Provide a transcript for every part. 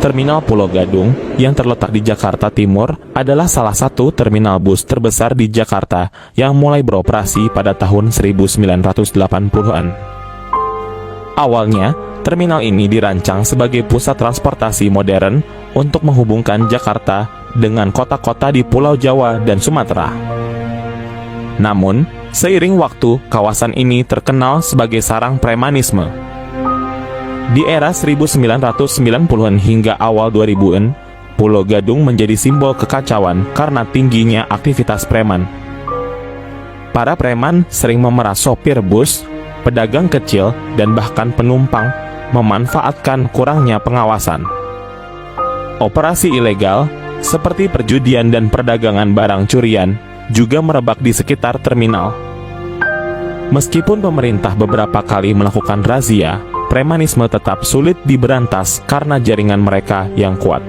Terminal Pulau Gadung yang terletak di Jakarta Timur adalah salah satu terminal bus terbesar di Jakarta yang mulai beroperasi pada tahun 1980-an. Awalnya, terminal ini dirancang sebagai pusat transportasi modern untuk menghubungkan Jakarta dengan kota-kota di Pulau Jawa dan Sumatera. Namun, seiring waktu, kawasan ini terkenal sebagai sarang premanisme. Di era 1990-an hingga awal 2000-an, Pulau Gadung menjadi simbol kekacauan karena tingginya aktivitas preman. Para preman sering memeras sopir bus, pedagang kecil, dan bahkan penumpang, memanfaatkan kurangnya pengawasan. Operasi ilegal, seperti perjudian dan perdagangan barang curian, juga merebak di sekitar terminal. Meskipun pemerintah beberapa kali melakukan razia, premanisme tetap sulit diberantas karena jaringan mereka yang kuat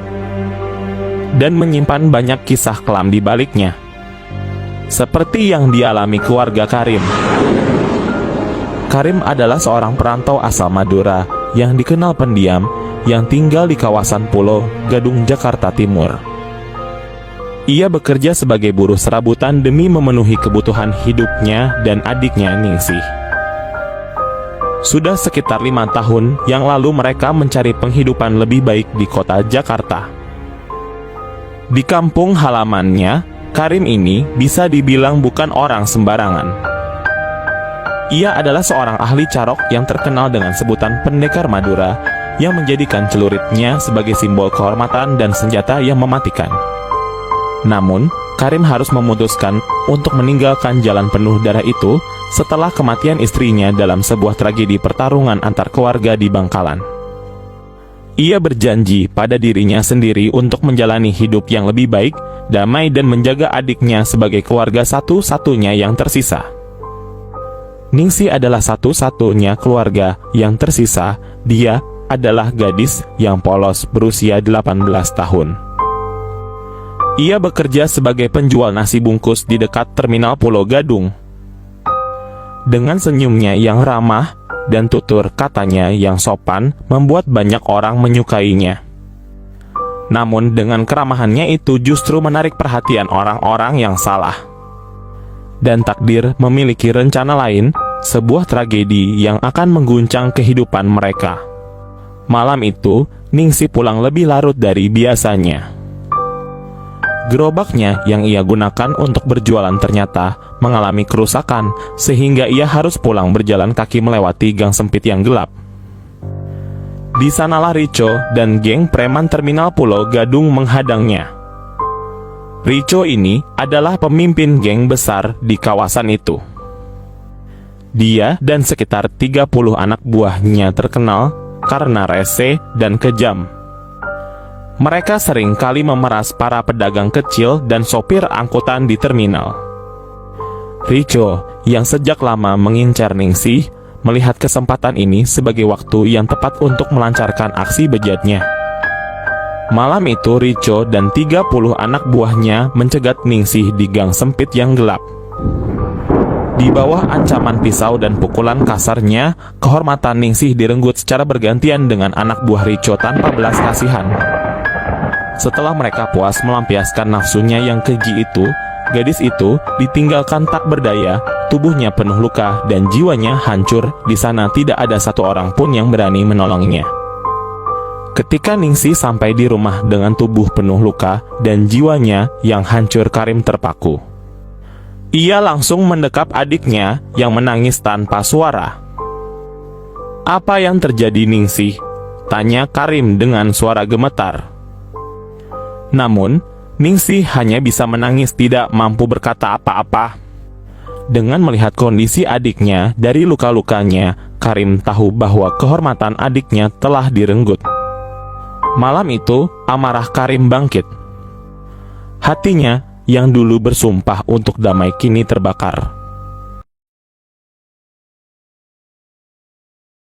dan menyimpan banyak kisah kelam di baliknya, seperti yang dialami keluarga Karim. Karim adalah seorang perantau asal Madura yang dikenal pendiam yang tinggal di kawasan Pulau Gadung, Jakarta Timur. Ia bekerja sebagai buruh serabutan demi memenuhi kebutuhan hidupnya dan adiknya Ningsih. Sudah sekitar 5 tahun yang lalu mereka mencari penghidupan lebih baik di kota Jakarta. Di kampung halamannya, Karim ini bisa dibilang bukan orang sembarangan. Ia adalah seorang ahli carok yang terkenal dengan sebutan pendekar Madura yang menjadikan celuritnya sebagai simbol kehormatan dan senjata yang mematikan. Namun, Karim harus memutuskan untuk meninggalkan jalan penuh darah itu setelah kematian istrinya dalam sebuah tragedi pertarungan antar keluarga di Bangkalan. Ia berjanji pada dirinya sendiri untuk menjalani hidup yang lebih baik, damai dan menjaga adiknya sebagai keluarga satu-satunya yang tersisa. Ningsih adalah satu-satunya keluarga yang tersisa. Dia adalah gadis yang polos berusia 18 tahun. Ia bekerja sebagai penjual nasi bungkus di dekat terminal Pulau Gadung. Dengan senyumnya yang ramah dan tutur katanya yang sopan membuat banyak orang menyukainya. Namun dengan keramahannya itu justru menarik perhatian orang-orang yang salah. Dan takdir memiliki rencana lain, sebuah tragedi yang akan mengguncang kehidupan mereka. Malam itu, Ningsih pulang lebih larut dari biasanya. Gerobaknya yang ia gunakan untuk berjualan ternyata mengalami kerusakan, sehingga ia harus pulang berjalan kaki melewati gang sempit yang gelap. Di sanalah Rico dan geng preman terminal Pulau Gadung menghadangnya. Rico ini adalah pemimpin geng besar di kawasan itu. Dia dan sekitar 30 anak buahnya terkenal karena rese dan kejam. Mereka sering kali memeras para pedagang kecil dan sopir angkutan di terminal. Rico, yang sejak lama mengincar Ningsih, melihat kesempatan ini sebagai waktu yang tepat untuk melancarkan aksi bejatnya. Malam itu Rico dan 30 anak buahnya mencegat Ningsih di gang sempit yang gelap. Di bawah ancaman pisau dan pukulan kasarnya, kehormatan Ningsih direnggut secara bergantian dengan anak buah Rico tanpa belas kasihan. Setelah mereka puas melampiaskan nafsunya yang keji itu, gadis itu ditinggalkan tak berdaya, tubuhnya penuh luka dan jiwanya hancur. Di sana tidak ada satu orang pun yang berani menolongnya. Ketika Ningsih sampai di rumah dengan tubuh penuh luka dan jiwanya yang hancur, Karim terpaku. Ia langsung mendekap adiknya yang menangis tanpa suara. "Apa yang terjadi, Ningsih?" tanya Karim dengan suara gemetar. Namun, Ningsih hanya bisa menangis, tidak mampu berkata apa-apa. Dengan melihat kondisi adiknya dari luka-lukanya, Karim tahu bahwa kehormatan adiknya telah direnggut. Malam itu, amarah Karim bangkit. Hatinya yang dulu bersumpah untuk damai kini terbakar.